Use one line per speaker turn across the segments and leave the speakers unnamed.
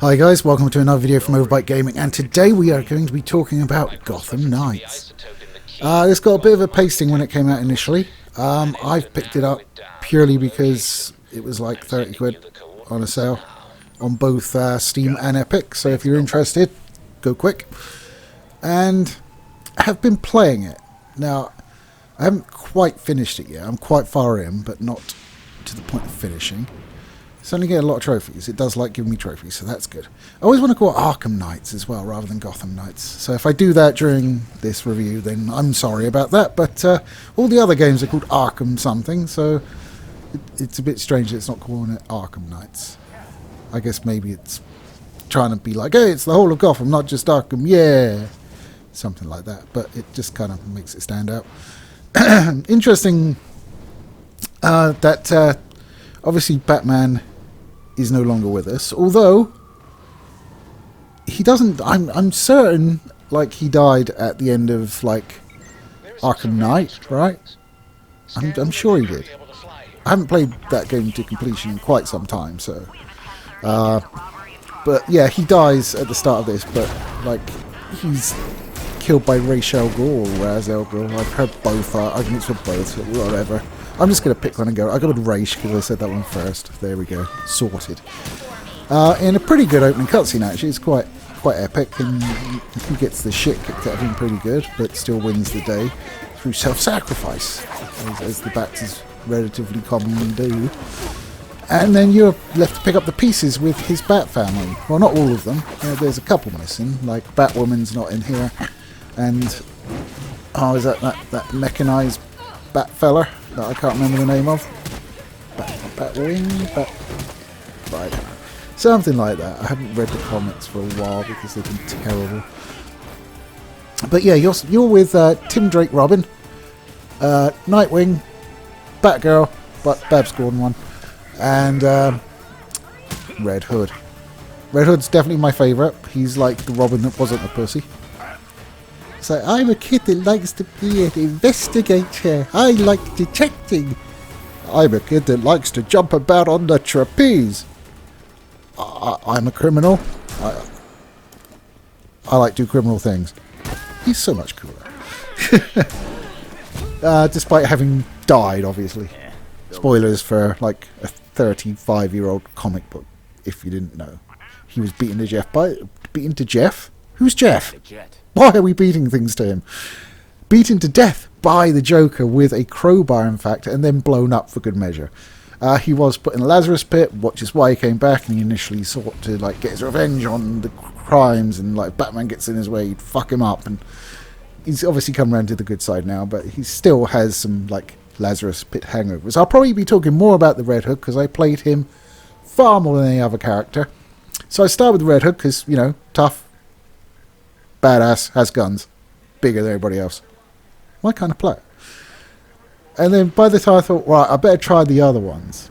Hi guys, welcome to another video from Overbite Gaming, and today we are going to be talking about Gotham Knights. This got a bit of a pasting when it came out initially. I've picked it up purely because it was like 30 quid on a sale on both Steam and Epic, so if you're interested, go quick. And I have been playing it. Now, I haven't quite finished it yet. I'm quite far in, but not to the point of finishing. It's only getting a lot of trophies. It does like giving me trophies, so that's good. I always want to call it Arkham Knights as well, rather than Gotham Knights. So if I do that during this review, then I'm sorry about that. But all the other games are called Arkham something, so it's a bit strange that it's not calling it Arkham Knights. I guess maybe it's trying to be like, hey, it's the whole of Gotham, not just Arkham, yeah! Something like that, but it just kind of makes it stand out. Interesting that obviously Batman is no longer with us, although he doesn't. I'm certain, like, he died at the end of like Arkham Knight, right? I'm sure he did. I haven't played that game to completion in quite some time, so. But yeah, he dies at the start of this, but like he's killed by Ra's al Ghul or Ra's al Ghul. I've heard both arguments for both, so whatever. I'm just going to pick one and go. I go with Ra's because I said that one first. There we go. Sorted. In a pretty good opening cutscene, actually. It's quite epic, and he gets the shit kicked out of him pretty good, but still wins the day through self-sacrifice, as the Bats relatively commonly do. And then you're left to pick up the pieces with his Bat family. Well, not all of them. There's a couple missing, like Batwoman's not in here, and is that mechanized Bat fella that I can't remember the name of? Batwing? Right. Something like that. I haven't read the comics for a while because they've been terrible. But yeah, you're with Tim Drake Robin, Nightwing, Batgirl, but Babs Gordon one, and Red Hood. Red Hood's definitely my favourite. He's like the Robin that wasn't a pussy. So I'm a kid that likes to be an investigator. I like detecting. I'm a kid that likes to jump about on the trapeze. I'm a criminal. I like to do criminal things. He's so much cooler. Despite having died, obviously. Spoilers for like a 35-year-old comic book, if you didn't know. He was beaten to Jeff? Who's Jeff? Why are we beating things to him? Beaten to death by the Joker with a crowbar, in fact, and then blown up for good measure. He was put in a Lazarus pit, which is why he came back, and he initially sought to like get his revenge on the crimes, and like Batman gets in his way, he'd fuck him up, and he's obviously come around to the good side now, but he still has some like Lazarus pit hangovers. I'll probably be talking more about the Red Hood because I played him far more than any other character. So I start with the Red Hood because, you know, tough, badass, has guns, bigger than everybody else. My kind of player. And then by the time I thought, right, I better try the other ones,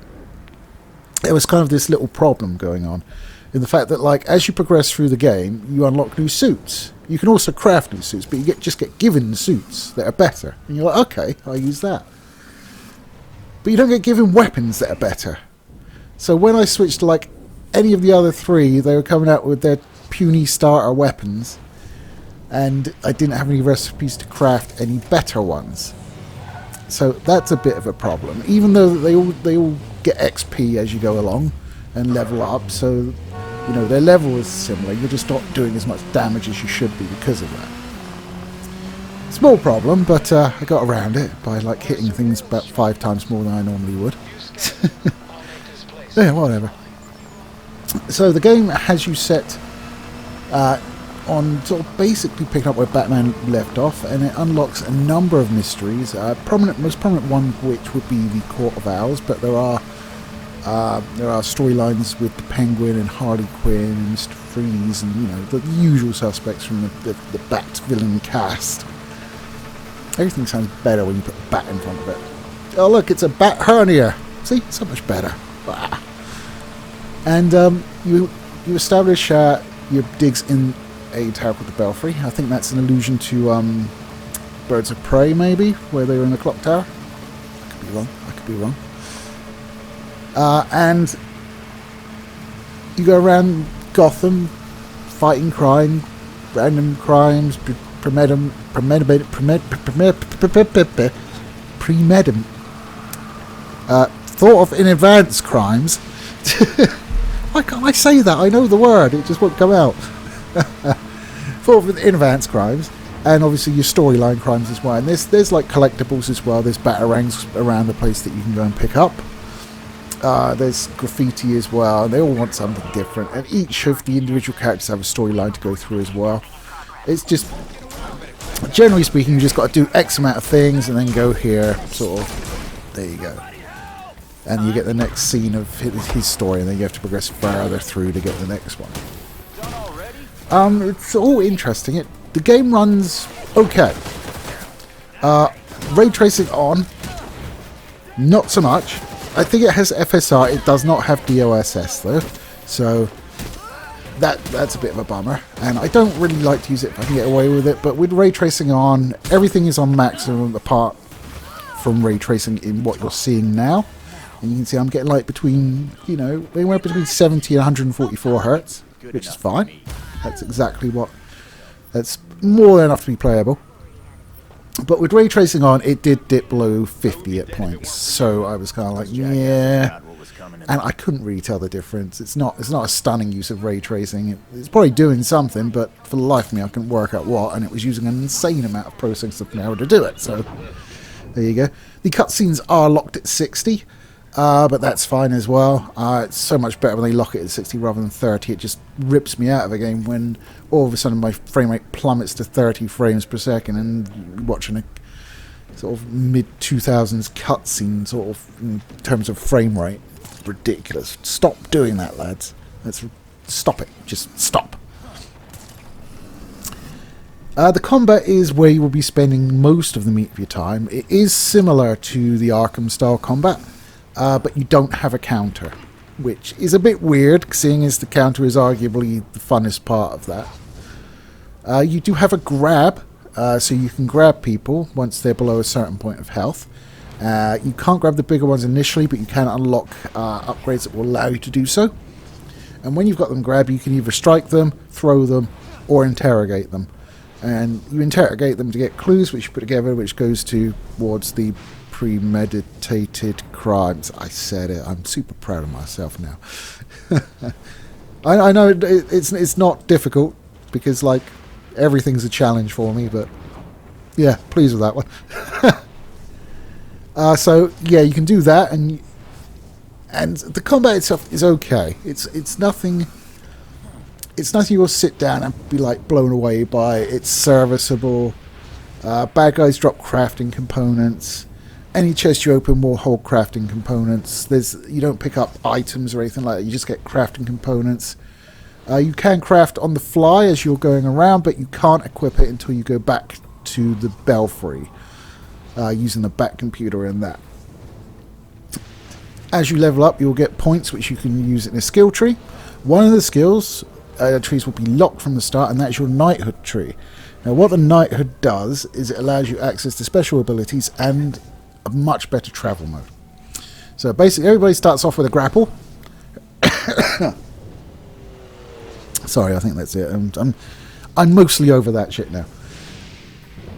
there was kind of this little problem going on in the fact that, like, as you progress through the game, you unlock new suits. You can also craft new suits, but you just get given suits that are better. And you're like, okay, I'll use that. But you don't get given weapons that are better. So when I switched to, like, any of the other three, they were coming out with their puny starter weapons, and I didn't have any recipes to craft any better ones. So that's a bit of a problem. Even though they all get XP as you go along and level up, so you know their level is similar. You're just not doing as much damage as you should be because of that. Small problem, but I got around it by like hitting things about 5 times more than I normally would. Yeah, whatever. So the game has you set on sort of basically picking up where Batman left off, and it unlocks a number of mysteries. Most prominent one which would be the Court of Owls, but there are storylines with the Penguin and Harley Quinn and Mr. Freeze and, you know, the usual suspects from the Bat villain cast. Everything sounds better when you put a bat in front of it. Oh look, it's a bat hernia. See, so much better. Ah. And you establish your digs in a tower called the Belfry. I think that's an allusion to Birds of Prey, maybe, where they were in the clock tower. I could be wrong. And you go around Gotham, fighting crime, random crimes, premeditated, thought of in advance crimes. Why can't I say that? I know the word, it just won't come out. Thought of in advance crimes, and obviously your storyline crimes as well. And there's like collectibles as well. There's batarangs around the place that you can go and pick up. There's graffiti as well, and they all want something different, and each of the individual characters have a storyline to go through as well. It's just, generally speaking, you just got to do X amount of things and then go here, sort of, there you go. And you get the next scene of his story, and then you have to progress further through to get the next one. It's all interesting. The game runs okay. Ray tracing on, not so much. I think it has FSR. It does not have DOSS though, so that's a bit of a bummer. And I don't really like to use it if I can get away with it. But with ray tracing on, everything is on maximum apart from ray tracing in what you're seeing now. And you can see I'm getting like between, anywhere between 70 and 144 hertz, which is fine. That's exactly that's more than enough to be playable. But with ray tracing on, it did dip below 50 at points, so I was kind of like, yeah, and I couldn't really tell the difference. It's not a stunning use of ray tracing. It's probably doing something, but for the life of me, I couldn't work out what, and it was using an insane amount of processing power to do it. So there you go. The cutscenes are locked at 60, but that's fine as well. It's so much better when they lock it at 60 rather than 30. It just rips me out of a game when all of a sudden my frame rate plummets to 30 frames per second, and you're watching a sort of mid-2000s cutscene sort of in terms of frame rate. It's ridiculous. Stop doing that, lads. Stop it. Just stop. The combat is where you will be spending most of the meat of your time. It is similar to the Arkham-style combat, but you don't have a counter, which is a bit weird, seeing as the counter is arguably the funnest part of that. You do have a grab, so you can grab people once they're below a certain point of health. You can't grab the bigger ones initially, but you can unlock upgrades that will allow you to do so. And when you've got them grabbed, you can either strike them, throw them, or interrogate them. And you interrogate them to get clues, which you put together, which goes towards the premeditated crimes. I said it. I'm super proud of myself now. I know it's not difficult, because like everything's a challenge for me, but yeah, pleased with that one. So yeah, you can do that, and the combat itself is okay. It's nothing. It's nothing you'll sit down and be like blown away by. It's serviceable. Bad guys drop crafting components. Any chest you open will hold crafting components. You don't pick up items or anything like that. You just get crafting components. You can craft on the fly as you're going around, but you can't equip it until you go back to the belfry, using the back computer in that. As you level up, you'll get points which you can use in a skill tree. One of the skills trees will be locked from the start, and that's your knighthood tree. Now what the knighthood does is it allows you access to special abilities and a much better travel mode. So basically everybody starts off with a grapple. Sorry, I think that's it. I'm mostly over that shit now.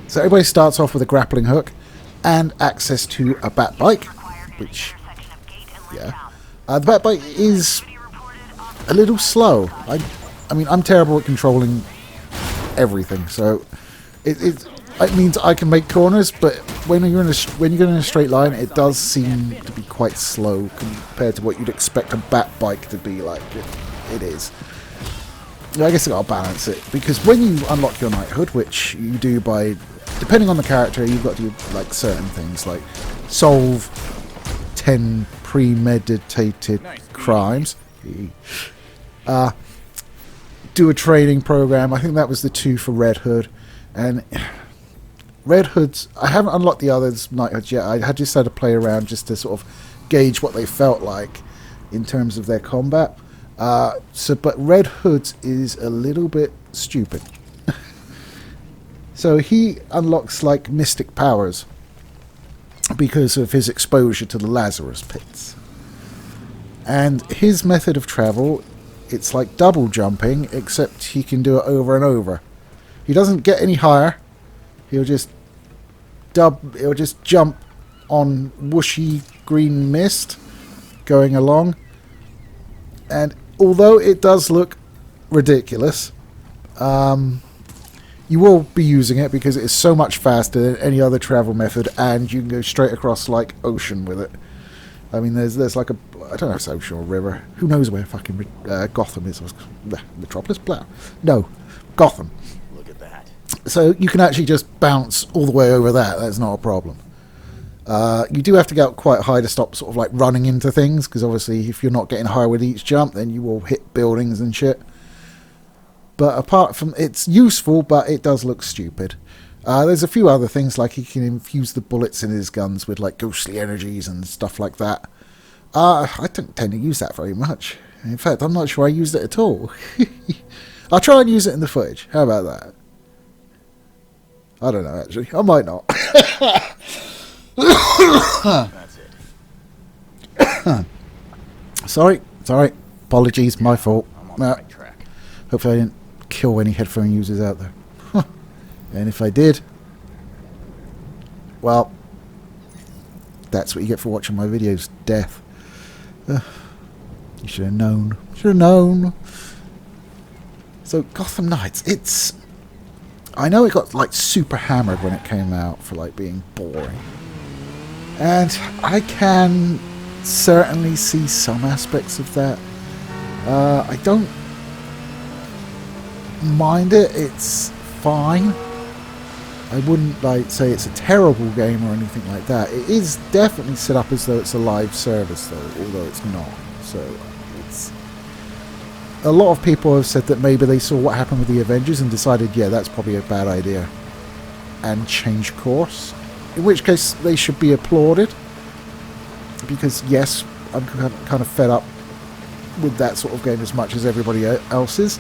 So everybody starts off with a grappling hook and access to a bat bike, which, yeah. The bat bike is a little slow. I mean, I'm terrible at controlling everything, so it means I can make corners, but when you're in a straight line, it does seem to be quite slow compared to what you'd expect a bat bike to be like. It is. I guess I gotta balance it, because when you unlock your knighthood, which you do by, depending on the character, you've got to do like certain things, like solve 10 premeditated crimes, do a training program. I think that was the 2 for Red Hood, and Red Hoods, I haven't unlocked the others knighthoods yet. I just had to play around just to sort of gauge what they felt like in terms of their combat. But Red Hood's is a little bit stupid. So he unlocks like mystic powers because of his exposure to the Lazarus pits. And his method of travel it's like double jumping, except he can do it over and over. He doesn't get any higher. He'll just jump on whooshy green mist going along. And although it does look ridiculous, you will be using it because it is so much faster than any other travel method, and you can go straight across like ocean with it. I mean, there's like a, I don't know if it's ocean or river. Who knows where fucking Gotham is? Metropolis? Blah. No, Gotham.
Look at that.
So you can actually just bounce all the way over that. That's not a problem. You do have to get quite high to stop sort of like running into things, because obviously if you're not getting higher with each jump, then you will hit buildings and shit. But apart from, it's useful, but it does look stupid. There's a few other things, like he can infuse the bullets in his guns with like ghostly energies and stuff like that. I don't tend to use that very much. In fact, I'm not sure I used it at all. I'll try and use it in the footage. How about that? I don't know, actually. I might not.
That's it.
Sorry. Apologies, my fault.
I'm on the right track.
Hopefully I didn't kill any headphone users out there. And if I did, well, that's what you get for watching my videos. Death. You should have known. So, Gotham Knights, it's... I know it got, like, super hammered when it came out for, like, being boring. And I can certainly see some aspects of that. I don't mind it. It's fine. I wouldn't like say it's a terrible game or anything like that. It is definitely set up as though it's a live service, though, although it's not. So it's, a lot of people have said that maybe they saw what happened with the Avengers and decided, yeah, that's probably a bad idea, and changed course. In which case they should be applauded, because yes, I'm kind of fed up with that sort of game as much as everybody else is.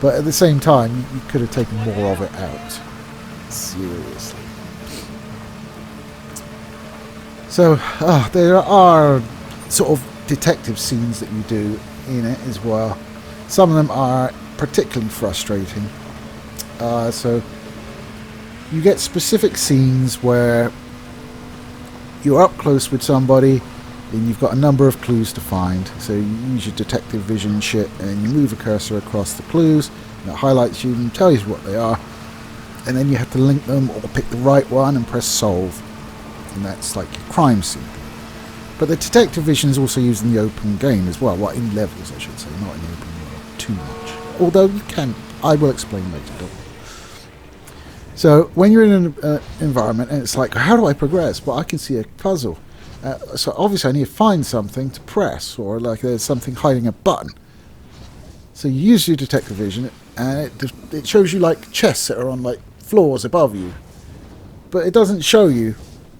But at the same time, you could have taken more of it out. Seriously. So, there are sort of detective scenes that you do in it as well. Some of them are particularly frustrating. So, you get specific scenes where you're up close with somebody and you've got a number of clues to find. So you use your detective vision shit and you move a cursor across the clues, and it highlights you and tells you what they are. And then you have to link them or pick the right one and press solve. And that's like your crime scene. But the detective vision is also used in the open game as well. Well, in levels, I should say, not in the open world too much. Although you can, I will explain later, don't worry. So when you're in an environment and it's like, how do I progress? Well, I can see a puzzle. So obviously I need to find something to press, or like there's something hiding a button. So you use your detective vision and it shows you like chests that are on like floors above you. But it doesn't show you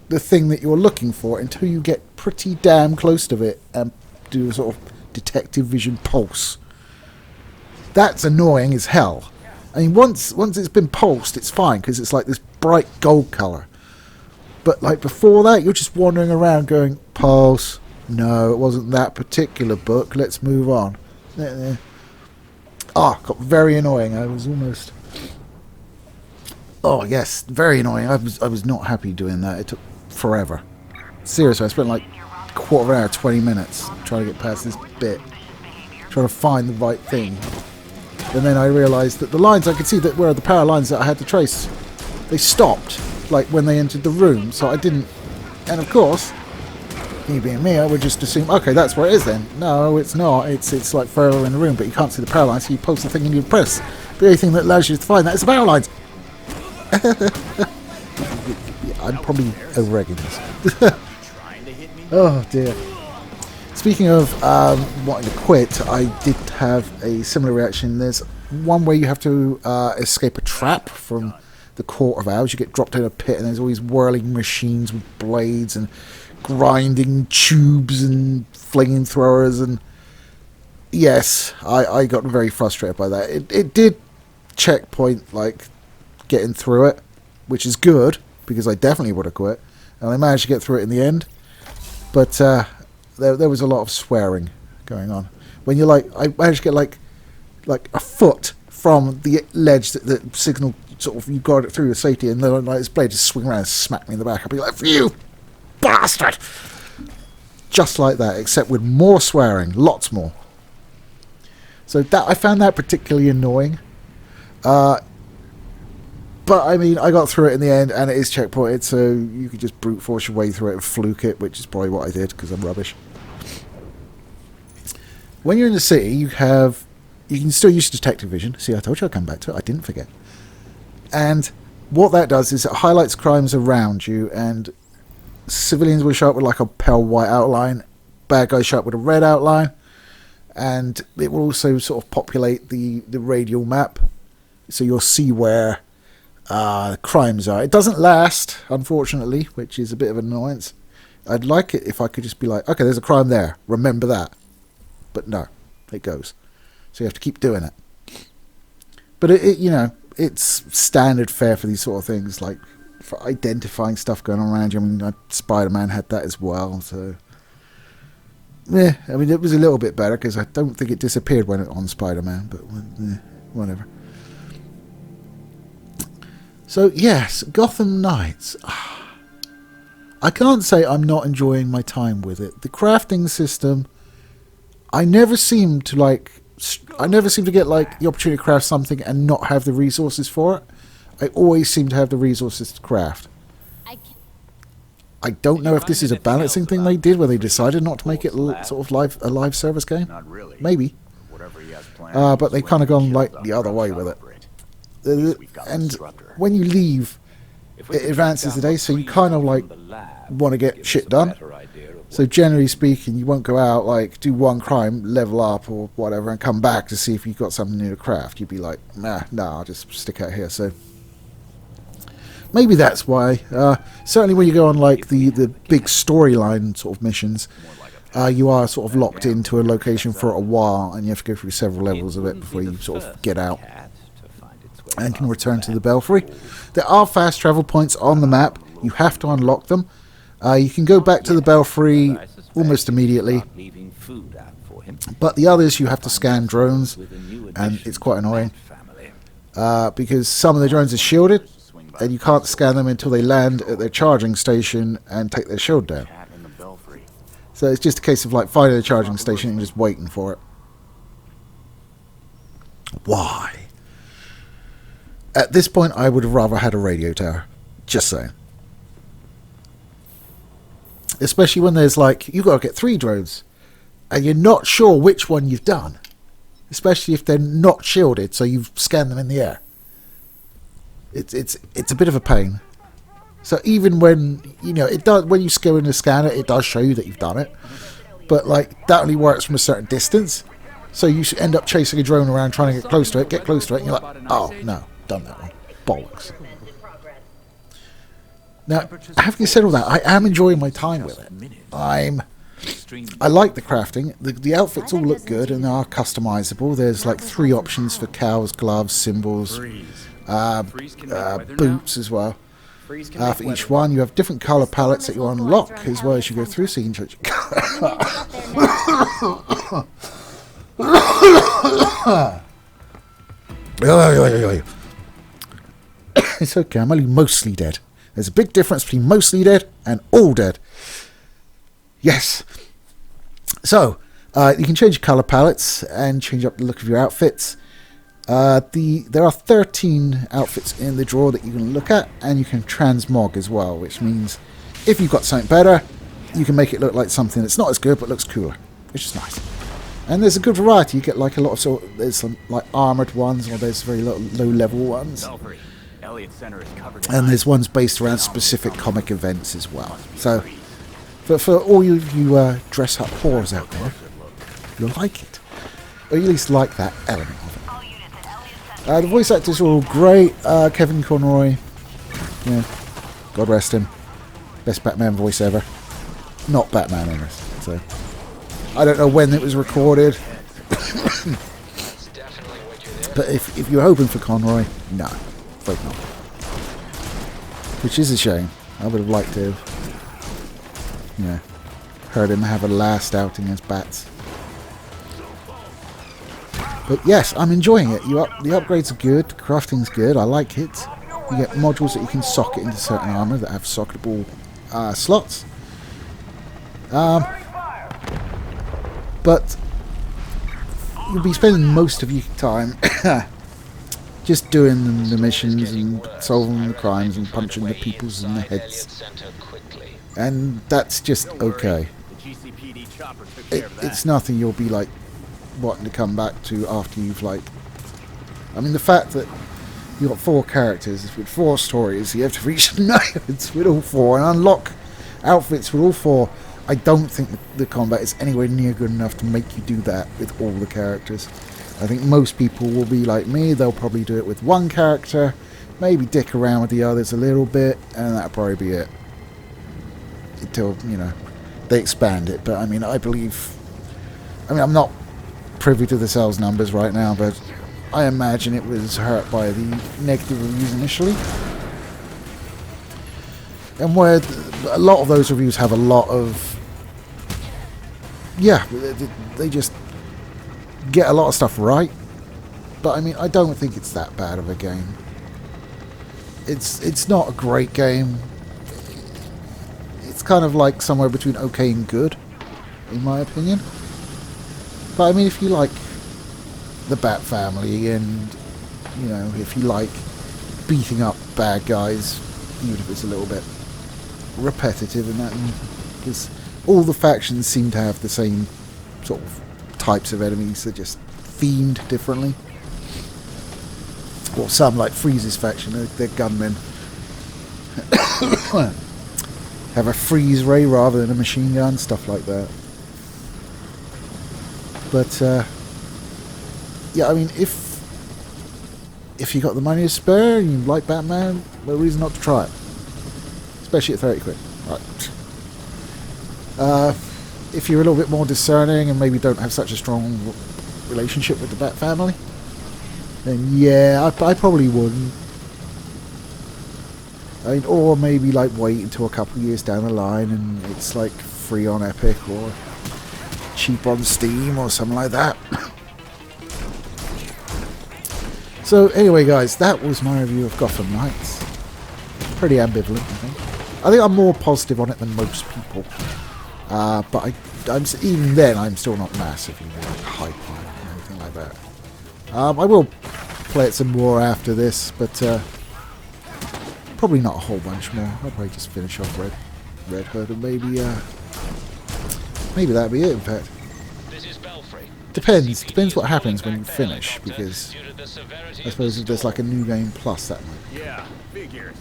the thing that you're looking for until you get pretty damn close to it and do a sort of detective vision pulse. That's annoying as hell. I mean, once it's been pulsed, it's fine because it's like this bright gold colour. But like before that, you're just wandering around going, pulse. No, it wasn't that particular book. Let's move on. Got very annoying. I was almost... Oh yes, very annoying. I was not happy doing that. It took forever. Seriously, I spent like a quarter of an hour, 20 minutes trying to get past this bit, trying to find the right thing. And then I realised that the lines I could see that were the power lines that I had to trace, they stopped like when they entered the room. So I didn't. And of course, me being me, I would just assume, okay, that's where it is then. No, it's not. It's like further in the room, but you can't see the power lines, so you post the thing and you press. The only thing that allows you to find that is the power lines. I'm probably over-egging this. Oh dear. Speaking of wanting to quit, I did have a similar reaction. There's one where you have to escape a trap from the Court of Owls. You get dropped in a pit and there's all these whirling machines with blades and grinding tubes and flamethrowers, and yes, I got very frustrated by that. It did checkpoint like getting through it, which is good because I definitely would have quit, and I managed to get through it in the end. But there was a lot of swearing going on, When you're like, I managed to get like a foot from the ledge that the signal sort of, you got it through the safety, and then like this blade just swing around and smack me in the back. I'd be like, you bastard! Just like that, except with more swearing, lots more. So that I found that particularly annoying. But I mean, I got through it in the end, and it is checkpointed, so you could just brute force your way through it and fluke it, which is probably what I did because I'm rubbish. When you're in the city, you can still use detective vision. See, I told you I'd come back to it. I didn't forget. And what that does is it highlights crimes around you, and civilians will show up with like a pale white outline, bad guys show up with a red outline, and it will also sort of populate the radial map, so you'll see where crimes are. It doesn't last, unfortunately, which is a bit of an annoyance. I'd like it if I could just be like, okay, there's a crime there, remember that. But no, it goes. So you have to keep doing it. But it you know, it's standard fare for these sort of things, like for identifying stuff going on around you. I mean, Spider-Man had that as well, so yeah, I mean, it was a little bit better because I don't think it disappeared when it on Spider-Man, but whatever. So yes, Gotham Knights. I can't say I'm not enjoying my time with it. The crafting system, I never seem to get like the opportunity to craft something and not have the resources for it. I always seem to have the resources to craft. I don't know if this is a balancing thing they did, where they decided not to make it sort of a live service game.
Not really.
Maybe. But they've kind of gone like the other way with it. And when you leave, it advances the day, so you kind of like want to get shit done. So generally speaking, you won't go out, like, do one crime, level up or whatever, and come back to see if you've got something new to craft. You'd be like, nah, I'll just stick out here. So maybe that's why. Certainly when you go on, like, the big storyline sort of missions, you are sort of locked into a location for a while, and you have to go through several levels of it before you sort of get out and can return to the Belfry. There are fast travel points on the map. You have to unlock them. You can go back to the Belfry almost immediately, but the others you have to scan drones, and it's quite annoying because some of the drones are shielded, and you can't scan them until they land at their charging station and take their shield down. So it's just a case of like finding the charging station and just waiting for it. Why? At this point, I would have rather had a radio tower. Just saying. Especially when there's like, you've got to get 3 drones, and you're not sure which one you've done. Especially if they're not shielded, so you've scanned them in the air. It's a bit of a pain. So even when, you know, it does, when you go in to scan it, it does show you that you've done it. But like, that only works from a certain distance. So you end up chasing a drone around trying to get close to it, and you're like, oh, no, done that one. Bollocks. Now, having said all that, I am enjoying my time with it. I like the crafting. The outfits all look good and are customizable. There's like 3 options for cows, gloves, symbols, boots as well. For each one, you have different colour palettes that you unlock as well as you go through, so you can change It's okay, I'm only mostly dead. There's a big difference between mostly dead and all dead. Yes. So, you can change colour palettes and change up the look of your outfits. There are 13 outfits in the drawer that you can look at, and you can transmog as well, which means if you've got something better, you can make it look like something that's not as good but looks cooler, which is nice. And there's a good variety. You get like a lot of there's some like armoured ones, or there's very low level ones. And there's ones based around specific comic events as well. So, for all you dress up whores out there, you'll like it. Or at least like that element of it. The voice actors are all great. Kevin Conroy, yeah, God rest him. Best Batman voice ever. Not Batman ever. So, I don't know when it was recorded. But if you're hoping for Conroy, no. Afraid not. Which is a shame. I would have liked to have, heard him have a last outing as Bats. But yes, I'm enjoying it. The upgrades are good, the crafting's good, I like it. You get modules that you can socket into certain armour that have socketable slots. But you'll be spending most of your time just doing the missions and solving the crimes and punching the peoples in the heads. And that's just okay. It's nothing you'll be like wanting to come back to after you've like... I mean, the fact that you've got 4 characters with 4 stories, you have to reach the naiads with all 4 and unlock outfits with all 4. I don't think the combat is anywhere near good enough to make you do that with all the characters. I think most people will be like me, they'll probably do it with 1 character, maybe dick around with the others a little bit, and that'll probably be it. Until, you know, they expand it. But I mean, I'm not privy to the sales numbers right now, but I imagine it was hurt by the negative reviews initially. And where a lot of those reviews have a lot of... Yeah, they just get a lot of stuff right. But I mean, I don't think it's that bad of a game. It's not a great game. It's kind of like somewhere between okay and good, in my opinion. But I mean, if you like the Bat family and, you know, if you like beating up bad guys, even if it's a little bit repetitive in that, because all the factions seem to have the same sort of types of enemies, they're just themed differently. Or some, like Freeze's faction, they're gunmen. Have a freeze ray rather than a machine gun, stuff like that. But yeah, I mean, if you got the money to spare and you like Batman, no reason not to try it. Especially at 30 quid. Right. If you're a little bit more discerning and maybe don't have such a strong relationship with the Bat family, then yeah, I probably wouldn't. I mean, or maybe like wait until a couple of years down the line and it's like free on Epic or cheap on Steam or something like that. So anyway, guys, that was my review of Gotham Knights. Pretty ambivalent, I think. I think I'm more positive on it than most people. But even then, I'm still not massively like hype on it or anything like that. I will play it some more after this, but probably not a whole bunch more. I'll probably just finish off Red Hood and maybe that'll be it, in fact. Depends what happens when you finish, because I suppose if there's like a new game plus, that might.
Yeah, figures.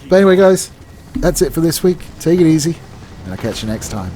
But anyway, guys, that's it for this week. Take it easy, and I'll catch you next time.